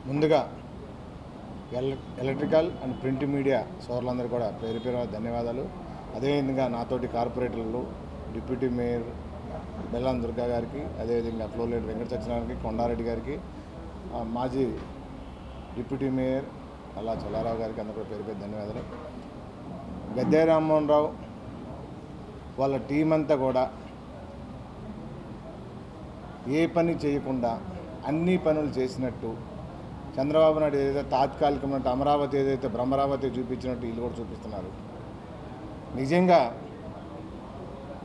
ముందుగా electrical and print media సోదరులందరూ కూడా పేరు పేరు ధన్యవాదాలు. అదేవిధంగా నాతోటి కార్పొరేటర్లు, డిప్యూటీ మేయర్ బెల్లం దుర్గా గారికి, అదేవిధంగా ఫ్లోర్ లీడర్ వెంకట సత్యనారాయణకి, కొండారెడ్డి గారికి, మాజీ డిప్యూటీ మేయర్ అలా చల్లారావు గారికి అందరూ పేరు పేరు ధన్యవాదాలు. గద్దె రామ్మోహన్ రావు వాళ్ళ టీం అంతా కూడా ఏ పని చేయకుండా అన్ని పనులు చేసినట్టు చంద్రబాబు నాయుడు ఏదైతే తాత్కాలికమైన అమరావతి ఏదైతే బ్రహ్మరావతి చూపించినట్టు వీళ్ళు కూడా చూపిస్తున్నారు. నిజంగా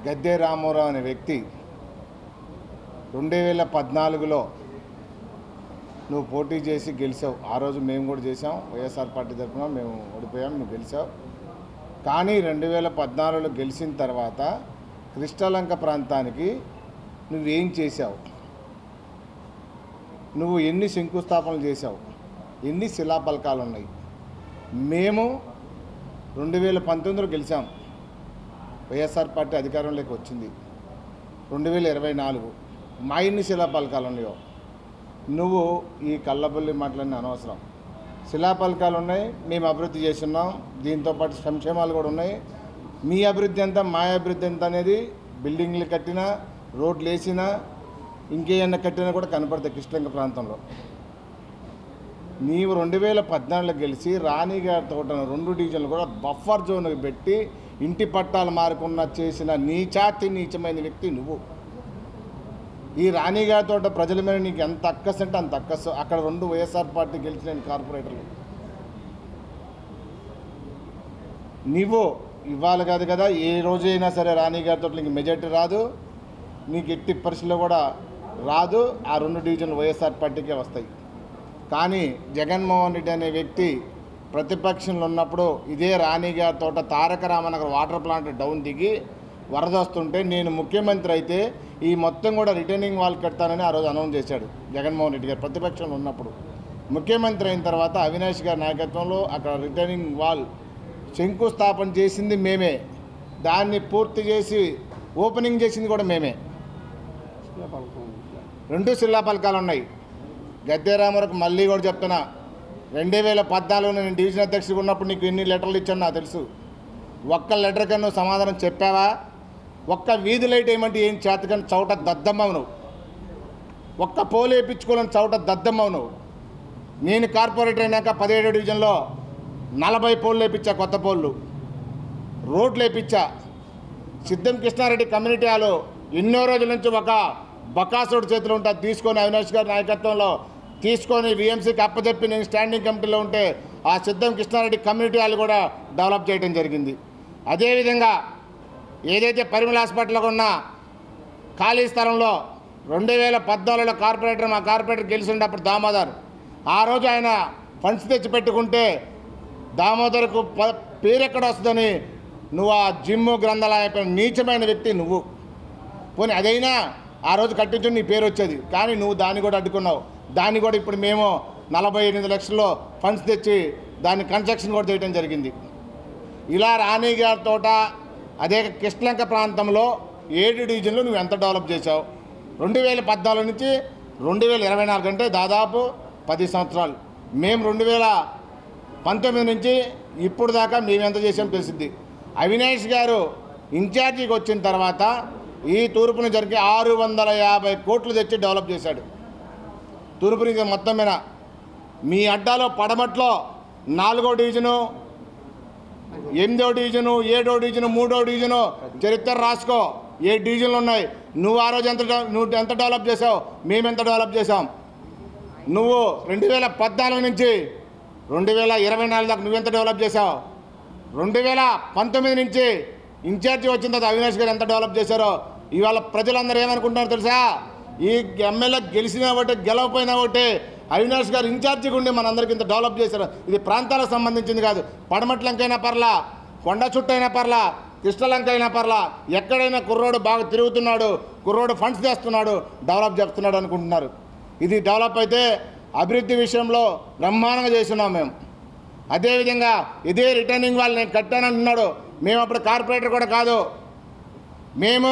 గద్దె రామ్మోహన్ అనే వ్యక్తి 2014లో నువ్వు పోటీ చేసి గెలిచావు. ఆ రోజు మేము కూడా చేసాం, వైఎస్ఆర్ పార్టీ తరఫున మేము ఓడిపోయాం, నువ్వు గెలిచావు. కానీ 2014లో గెలిచిన తర్వాత కృష్ణలంక ప్రాంతానికి నువ్వేం చేశావు? నువ్వు ఎన్ని శంకుస్థాపనలు చేశావు? ఎన్ని శిలాఫలకాలు ఉన్నాయి? మేము 2019లో గెలిచాం, వైఎస్ఆర్ పార్టీ అధికారంలోకి వచ్చింది 2024. మా ఎన్ని శిలాఫలకాలు ఉన్నాయో నువ్వు ఈ కళ్ళబొల్లి మాటలన్నీ అనవసరం. శిలాఫలకాలు ఉన్నాయి, మేము అభివృద్ధి చేస్తున్నాం, దీంతోపాటు సంక్షేమాలు కూడా ఉన్నాయి. మీ అభివృద్ధి ఎంత, మా అభివృద్ధి ఎంత అనేది బిల్డింగ్లు కట్టినా, రోడ్లు వేసినా, ఇంకేమన్నా కట్టినా కూడా కనపడతాయి కృష్ణలంక ప్రాంతంలో. నీవు 2014లో గెలిచి రాణిగారి తోట 2 డివిజన్లు కూడా బఫర్ జోన్కి పెట్టి ఇంటి పట్టాలు మారకుండా చేసిన నీచాతి నీచమైన వ్యక్తి నువ్వు. ఈ రాణిగారి తోట ప్రజల మీద నీకు ఎంత అక్కసు అంటే అంత అక్కసు. అక్కడ 2 వైఎస్ఆర్ పార్టీ గెలిచిన కార్పొరేటర్లు నీవు ఇవ్వాలి కాదు కదా. ఏ రోజైనా సరే రాణిగారి తోట నీకు మెజార్టీ రాదు, నీకు ఎట్టి పరిస్థితుల్లో కూడా రాదు. ఆ 2 డివిజన్లు వైఎస్ఆర్ పార్టీకే వస్తాయి. కానీ జగన్మోహన్ రెడ్డి అనే వ్యక్తి ప్రతిపక్షంలో ఉన్నప్పుడు ఇదే రాణిగారి తోట తారక రామనగర్ వాటర్ ప్లాంట్ డౌన్ దిగి వరద వస్తుంటే నేను ముఖ్యమంత్రి అయితే ఈ మొత్తం కూడా రిటర్నింగ్ వాల్ కడతానని ఆ రోజు అనౌన్స్ చేశాడు జగన్మోహన్ రెడ్డి గారు ప్రతిపక్షంలో ఉన్నప్పుడు. ముఖ్యమంత్రి అయిన తర్వాత అవినాష్ గారి నాయకత్వంలో అక్కడ రిటర్నింగ్ వాల్ శంకుస్థాపన చేసింది మేమే, దాన్ని పూర్తి చేసి ఓపెనింగ్ చేసింది కూడా మేమే. 2 శిలాఫలకాలు ఉన్నాయి. గద్దె రామారావుకి మళ్ళీ కూడా చెప్తున్నా, 2014లో నేను డివిజన్ అధ్యక్షుడు ఉన్నప్పుడు నీకు ఎన్ని లెటర్లు ఇచ్చాను నాకు తెలుసు. ఒక్క లెటర్ కన్నా నువ్వు సమాధానం చెప్పావా? ఒక్క వీధి లైట్ ఏమంటే ఏం చేతకని చౌట దద్దమ్మవు నువ్వు. ఒక్క పోలు వేయించుకోవాలని చౌట దద్దమ్మవు నువ్వు. నేను కార్పొరేటర్ అయినాక 17వ డివిజన్లో 40 పోళ్ళు వేయించా, కొత్త పోళ్ళు, రోడ్లు వేయించా. సిద్ధం కృష్ణారెడ్డి కమ్యూనిటీ హాలు ఎన్నో రోజుల నుంచి ఒక బకాసుడు చేతిలో ఉంటే తీసుకొని అవినాష్ గారి నాయకత్వంలో తీసుకొని విఎంసీకి అప్పచెప్పి నేను స్టాండింగ్ కమిటీలో ఉంటే ఆ సిద్ధం కృష్ణారెడ్డి కమ్యూనిటీ హాల్ కూడా డెవలప్ చేయడం జరిగింది. అదేవిధంగా ఏదైతే పరిమళ హాస్పిటల్లో ఉన్న ఖాళీ స్థలంలో 2014లో కార్పొరేటర్ మా కార్పొరేటర్ గెలిచిండప్పుడు దామోదర్, ఆ రోజు ఆయన ఫండ్స్ తెచ్చి పెట్టుకుంటే దామోదర్కు పేరు ఎక్కడ వస్తుందని నువ్వు ఆ జిమ్ గ్రంథాలయ నీచమైన వ్యక్తి నువ్వు. పోనీ అదైనా ఆ రోజు కట్టించు నీ పేరు వచ్చేది, కానీ నువ్వు దాన్ని కూడా అడ్డుకున్నావు. దాన్ని కూడా ఇప్పుడు మేము 48 లక్షల్లో ఫండ్స్ తెచ్చి దాన్ని కన్స్ట్రక్షన్ కూడా చేయడం జరిగింది. ఇలా రాణిగారి తోట అదే కృష్ణలంక ప్రాంతంలో 7 డివిజన్లు నువ్వు ఎంత డెవలప్ చేశావు? 2014 నుంచి 2024 అంటే దాదాపు 10 సంవత్సరాలు. మేము 2019 నుంచి ఇప్పుడు దాకా మేము ఎంత చేసామో తెలిసింది. అవినాష్ గారు ఇన్ఛార్జికి వచ్చిన తర్వాత ఈ తూర్పుని జరిగి 650 కోట్లు తెచ్చి డెవలప్ చేశాడు. తూర్పుని మొత్తం మీద మీ అడ్డాలో పడమట్లో 4వ డివిజను, 8వ డివిజను, 7వ డివిజను, 3వ డివిజను చరిత్ర రాసుకో. 7 డివిజన్లు ఉన్నాయి. నువ్వు ఆ రోజు నువ్వు ఎంత డెవలప్ చేసావు, మేము ఎంత డెవలప్ చేసాం? నువ్వు 2014 నుంచి 2024 దాకా నువ్వెంత డెవలప్ చేసావు? 2019 నుంచి ఇన్ఛార్జి వచ్చిన తర్వాత అవినాష్ గారు ఎంత డెవలప్ చేశారో ఇవాళ ప్రజలందరూ ఏమనుకుంటున్నారు తెలుసా? ఈ ఎమ్మెల్యే గెలిచినా ఒకటే గెలవపోయినా ఒకటే అవినాష్ గారు ఇన్ఛార్జిగా ఉండి మనందరికీ ఇంత డెవలప్ చేశారు. ఇది ప్రాంతాలకు సంబంధించింది కాదు. పడమట్లంకైనా పర్లా, కొండ చుట్టైనా పర్లా, కృష్ణలంక అయినా పర్లా, ఎక్కడైనా కుర్రోడు బాగా తిరుగుతున్నాడు, కుర్రోడు ఫండ్స్ తెస్తున్నాడు, డెవలప్ చేస్తున్నాడు అనుకుంటున్నారు. ఇది డెవలప్ అయితే అభివృద్ధి విషయంలో బ్రహ్మాండంగా చేస్తున్నాం మేము. అదేవిధంగా ఇదే రిటర్నింగ్ వాళ్ళు నేను కట్టానంటున్నాడు. మేము అప్పుడు కార్పొరేటర్ కూడా కాదు, మేము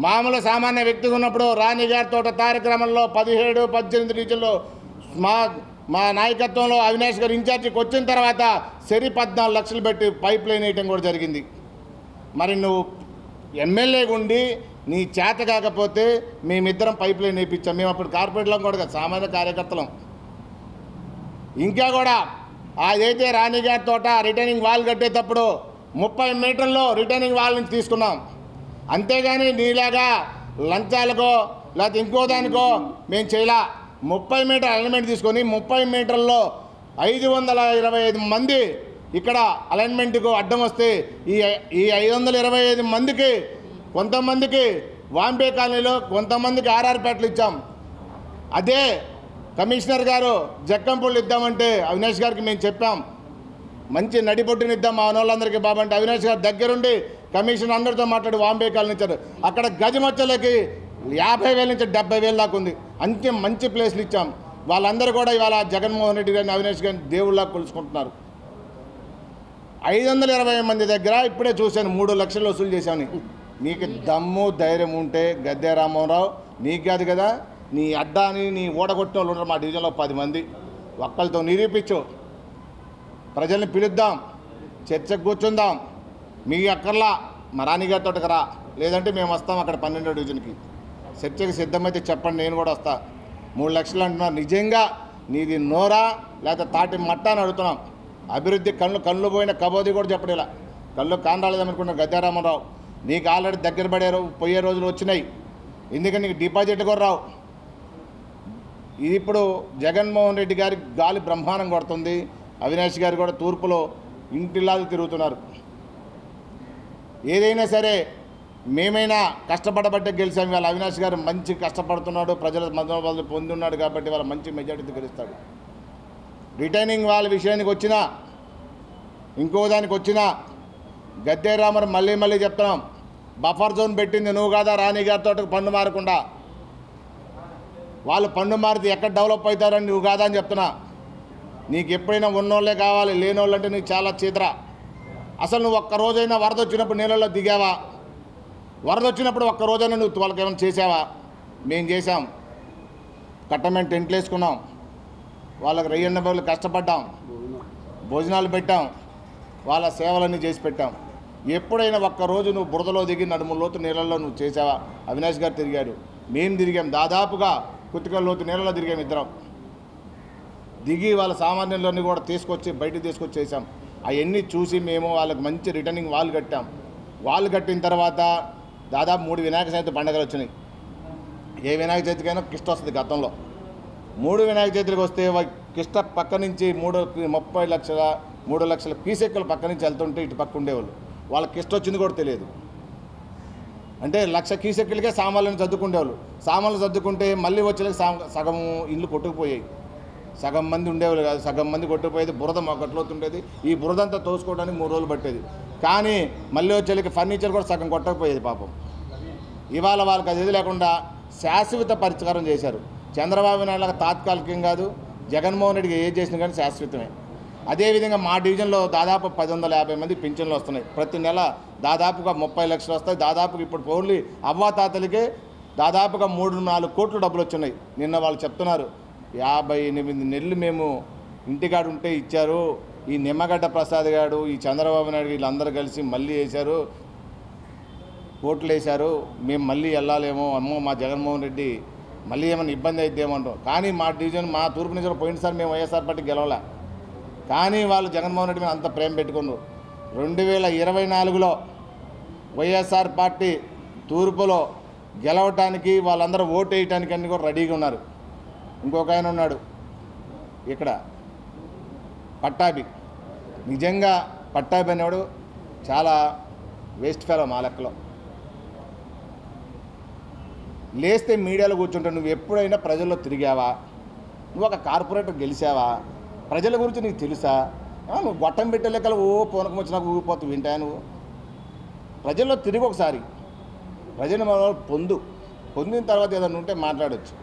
మామూలు సామాన్య వ్యక్తిగా ఉన్నప్పుడు రాణిగారి తోట కార్యక్రమంలో 17, 18 రీజన్లో మా నాయకత్వంలో అవినాష్ గారు ఇన్ఛార్జికి వచ్చిన తర్వాత 14 లక్షలు పెట్టి పైప్ లైన్ వేయటం కూడా జరిగింది. మరి నువ్వు ఎమ్మెల్యేగా ఉండి నీ చేత కాకపోతే మేమిద్దరం పైప్ లైన్ వేయించాం. మేము అప్పుడు కార్పొరేట్లో కూడా సామాన్య కార్యకర్తలం. ఇంకా కూడా అదైతే రాణిగారి తోట రిటర్నింగ్ వాల్ కట్టేటప్పుడు 30 మీటర్లో రిటర్నింగ్ వాల్ నుంచి తీసుకున్నాం. అంతేగాని నీలాగా లంచాలకో లేకపోతే ఇంకో దానికో మేము చేయలా. 30 మీటర్ అలైన్మెంట్ తీసుకొని 30 మీటర్లో 525 మంది ఇక్కడ అలైన్మెంట్కు అడ్డం వస్తే ఈ 525 మందికి కొంతమందికి వాంబే కాలనీలో కొంతమందికి ఆర్ఆర్పేటలు ఇచ్చాం. అదే కమిషనర్ గారు జక్కంపూళ్ళు ఇద్దామంటే అవినాష్ గారికి మేము చెప్పాం, మంచి నడిబొట్టుని ఇద్దాం మా వాళ్ళందరికీ బాబు అంటే అవినాష్ గారు దగ్గరుండి కమిషన్ అందరితో మాట్లాడి వాంబే కాలనీ ఇచ్చారు. అక్కడ గజమచ్చలకి 50,000 నుంచి 70,000 దాకా ఉంది. అంతే మంచి ప్లేస్లు ఇచ్చాం. వాళ్ళందరూ కూడా ఇవాళ జగన్మోహన్ రెడ్డి గారిని అవినాష్ గారిని దేవుళ్ళగా కొలుసుకుంటున్నారు. 520 మంది దగ్గర ఇప్పుడే చూశాను 3 లక్షలు వసూలు చేశామని. నీకు దమ్ము ధైర్యం ఉంటే గద్దె రామ్మోహన్ నీకు కాదు కదా, నీ అడ్డాని నీ ఓడగొట్టిన వాళ్ళు ఉంటారు మా డివిజన్లో 10 మంది. ఒక్కరితో నిరూపించు, ప్రజల్ని పిలుద్దాం, చర్చకు కూర్చుందాం. మీ అక్కర్లా మా రాణిగారి తోటకు రా, లేదంటే మేము వస్తాం అక్కడ 12వ డివిజన్కి. చర్చకి సిద్ధమైతే చెప్పండి, నేను కూడా వస్తా. 3 లక్షలు అంటున్నారు. నిజంగా నీది నోరా లేకపోతే తాటి మట్ట అని అడుగుతున్నాం. అభివృద్ధి కళ్ళు పోయిన కబోది కూడా చెప్పడం ఇలా కళ్ళు కానరాలేదనుకున్న గద్దె రామ్మోహన్ నీకు ఆల్రెడీ దగ్గర పడే పోయే రోజులు వచ్చినాయి. ఎందుకంటే నీకు డిపాజిట్ కూడా రావు. ఇది ఇప్పుడు జగన్మోహన్ రెడ్డి గారి గాలి బ్రహ్మాండం కొడుతుంది. అవినాష్ గారు కూడా తూర్పులో ఇంటిలాగా తిరుగుతున్నారు. ఏదైనా సరే మేమైనా కష్టపడబట్టే గెలిచాం. వాళ్ళ అవినాష్ గారు మంచి కష్టపడుతున్నాడు, ప్రజల మనోబలం పొంది ఉన్నాడు కాబట్టి వాళ్ళ మంచి మెజారిటీ గెలుస్తాడు. రిటైనింగ్ వాళ్ళ విషయానికి వచ్చినా ఇంకో దానికి వచ్చినా గద్దె రామర్ మళ్ళీ చెప్తున్నాం, బఫర్ జోన్ పెట్టింది నువ్వు కాదా రాణి గారి తోటకు పన్ను మారకుండా. వాళ్ళు పన్ను మారితే ఎక్కడ డెవలప్ అవుతారని నువ్వు కాదా అని చెప్తున్నా. నీకు ఎప్పుడైనా ఉన్నోళ్ళే కావాలి, లేనోళ్ళు అంటే నీకు చాలా చీదర. అసలు నువ్వు ఒక్కరోజైనా వరద వచ్చినప్పుడు నీళ్ళల్లో దిగావా? వరద వచ్చినప్పుడు ఒక్కరోజైనా నువ్వు వాళ్ళకి ఏమైనా చేసావా? మేము చేసాం. కట్టమైన టెంట్లు వేసుకున్నాం, వాళ్ళకి రయ్యన్న బదులు కష్టపడ్డాం, భోజనాలు పెట్టాం, వాళ్ళ సేవలన్నీ చేసి పెట్టాం. ఎప్పుడైనా ఒక్కరోజు నువ్వు బురదలో దిగి నడుము లోతు నీళ్ళల్లో నువ్వు చేసావా? అవినాష్ గారు తిరిగాడు, మేము తిరిగాం. దాదాపుగా కుతికల లోతు నీళ్ళలో తిరిగాం ఇద్దరం. దిగి వాళ్ళ సామాన్యులన్నీ కూడా తీసుకొచ్చి బయటకు తీసుకొచ్చి చేసాం. అవన్నీ చూసి మేము వాళ్ళకి మంచి రిటర్నింగ్ వాల్ కట్టాం. వాల్ కట్టిన తర్వాత దాదాపు 3 వినాయక చవితి పండుగలు వచ్చినాయి. ఏ వినాయక చవితికైనా కిష్ట వస్తుంది. గతంలో 3 వినాయక చవితికి వస్తే కిష్ట పక్క నుంచి 3 లక్షల పీసెక్కులు పక్క నుంచి వెళ్తుంటే ఇటు పక్క ఉండేవాళ్ళు. వాళ్ళకి కిష్ట వచ్చింది కూడా తెలియదు. అంటే 1,00,000 కీసెక్కులకే సామాన్లను సర్దుకుండేవాళ్ళు. సామాన్లు సర్దుకుంటే మళ్ళీ వచ్చేకి సగం ఇల్లు కొట్టుకుపోయాయి. సగం మంది ఉండేవాళ్ళు కాదు, సగం మంది కొట్టుకుపోయేది. బురద మొక్కట్లోతుండేది. ఈ బురదంతా తోసుకోవడానికి 3 రోజులు పట్టేది. కానీ మళ్ళీ వచ్చేకి ఫర్నిచర్ కూడా సగం కొట్టకపోయేది పాపం. ఇవాళ వాళ్ళకి అది లేకుండా శాశ్వత పరిష్కారం చేశారు. చంద్రబాబు నాయుడు తాత్కాలికం కాదు, జగన్మోహన్ రెడ్డికి ఏది చేసినా కానీ శాశ్వతమే. అదేవిధంగా మా డివిజన్లో దాదాపు 1,150 మంది పింఛన్లు వస్తున్నాయి. ప్రతి నెల దాదాపుగా 30 లక్షలు వస్తాయి. దాదాపుగా ఇప్పుడు ఓన్లీ అవ్వాతాతలకే దాదాపుగా 3-4 కోట్లు డబ్బులు వచ్చినాయి. నిన్న వాళ్ళు చెప్తున్నారు 58 నెలలు మేము ఇంటికాడు ఉంటే ఇచ్చారు. ఈ నిమ్మగడ్డ ప్రసాద్ గారు, ఈ చంద్రబాబు నాయుడు వీళ్ళందరూ కలిసి మళ్ళీ వేశారు, కోట్లు వేశారు. మేము మళ్ళీ వెళ్ళాలేమో, అమ్మో మా జగన్మోహన్ రెడ్డి మళ్ళీ ఏమైనా ఇబ్బంది అయిద్దేమో అంటాం. కానీ మా డివిజన్ మా తూర్పు నుంచి పోయినసారి మేము వైఎస్ఆర్ పార్టీ గెలవలే. కానీ వాళ్ళు జగన్మోహన్ రెడ్డి మీద అంత ప్రేమ పెట్టుకున్నారు. 2024లో వైఎస్ఆర్ పార్టీ తూర్పులో గెలవటానికి వాళ్ళందరూ ఓటు వేయటానికి అన్నీ కూడా రెడీగా ఉన్నారు. ఇంకొక ఆయన ఉన్నాడు ఇక్కడ పట్టాభి. నిజంగా పట్టాభి అనేవాడు చాలా వేస్ట్ ఫెలో మా లెక్కలో. లేస్తే మీడియాలో కూర్చుంటే నువ్వు ఎప్పుడైనా ప్రజల్లో తిరిగావా? నువ్వు ఒక కార్పొరేటర్ గెలిచావా? ప్రజల గురించి నీకు తెలుసా? నువ్వు గొట్టం పెట్టే లెక్కలు పూనకం వచ్చినాక ఊగిపోతు వింటా. నువ్వు ప్రజల్లో తిరిగి ఒకసారి ప్రజలు పొందిన తర్వాత ఏదైనా ఉంటే మాట్లాడచ్చు.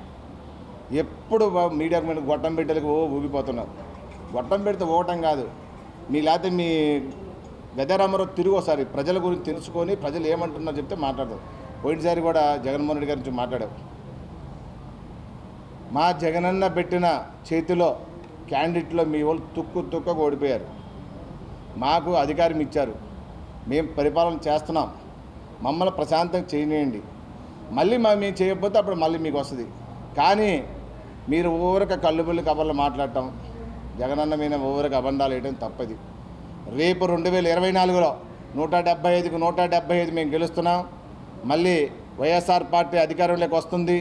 ఎప్పుడు మీడియాకు మీద గొట్టం పెట్టేలకు ఊగిపోతున్నారు. గొట్టం పెడితే ఓవటం కాదు. లేకపోతే మీ గద్దె రామారావు తిరిగి ఒకసారి ప్రజల గురించి తెలుసుకొని ప్రజలు ఏమంటున్నారో చెప్తే మాట్లాడతారు. పోయినసారి కూడా జగన్మోహన్ రెడ్డి గారి నుంచి మాట్లాడావు. మా జగనన్న పెట్టిన చేతిలో క్యాండిడేట్లో మీ వాళ్ళు తుక్కుగా ఓడిపోయారు. మాకు అధికారం ఇచ్చారు, మేము పరిపాలన చేస్తున్నాం, మమ్మల్ని ప్రశాంతంగా చేయనియండి. మళ్ళీ మేము చేయకపోతే అప్పుడు మళ్ళీ మీకు వస్తుంది. కానీ మీరు ఊరక కళ్ళుబుల్లి కబర్లు మాట్లాడటం, జగనన్న మీద ఊరక అబండాలు వేయడం తప్పది. రేపు 2024లో 175కు 175 మేము గెలుస్తున్నాం. మళ్ళీ వైఎస్ఆర్ పార్టీ అధికారంలోకి వస్తుంది,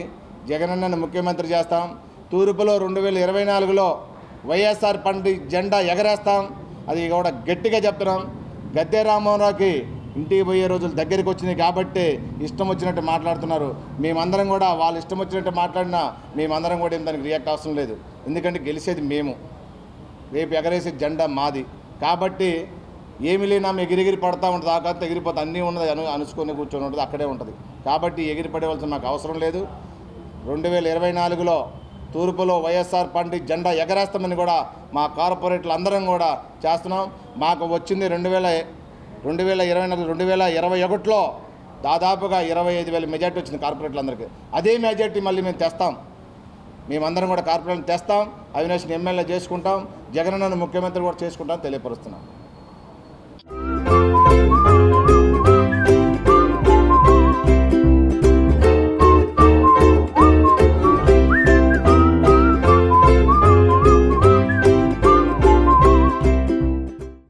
జగనన్నను ముఖ్యమంత్రి చేస్తాం. తూర్పులో 2024లో వైఎస్ఆర్ పార్టీ జెండా ఎగరేస్తాం. అది కూడా గట్టిగా చెప్తున్నాం. గద్దె రామ్మోహన్రావుకి ఇంటికి పోయే రోజులు దగ్గరికి వచ్చినాయి కాబట్టి ఇష్టం వచ్చినట్టు మాట్లాడుతున్నారు. మేమందరం కూడా వాళ్ళు ఇష్టం వచ్చినట్టు మాట్లాడినా మేమందరం కూడా దానికి రియాక్ట్ అవసరం లేదు. ఎందుకంటే గెలిచేది మేము, రేపు ఎగరేసే జెండా మాది. కాబట్టి ఏమి లేనా ఎగిరిగిరి పడతా ఉంటుంది, ఆకాంత ఎగిరిపోతే అన్నీ ఉన్నది అనుసుకొని కూర్చొని ఉంటుంది, అక్కడే ఉంటుంది. కాబట్టి ఎగిరిపడేవలసిన మాకు అవసరం లేదు. 2024లో తూర్పులో వైఎస్ఆర్ పార్టీ జెండా ఎగరేస్తామని కూడా మా కార్పొరేట్లు అందరం కూడా చేస్తున్నాం. మాకు వచ్చింది 2024 2021లో దాదాపుగా 25,000 మెజార్టీ వచ్చింది కార్పొరేట్లందరికీ. అదే మెజార్టీ మళ్ళీ మేము తెస్తాం. మేమందరం కూడా కార్పొరేట్లు తెస్తాం, అవినాష్ని ఎమ్మెల్యే చేసుకుంటాం, జగనన్నను ముఖ్యమంత్రి కూడా చేసుకుంటాం తెలియపరుస్తున్నాం.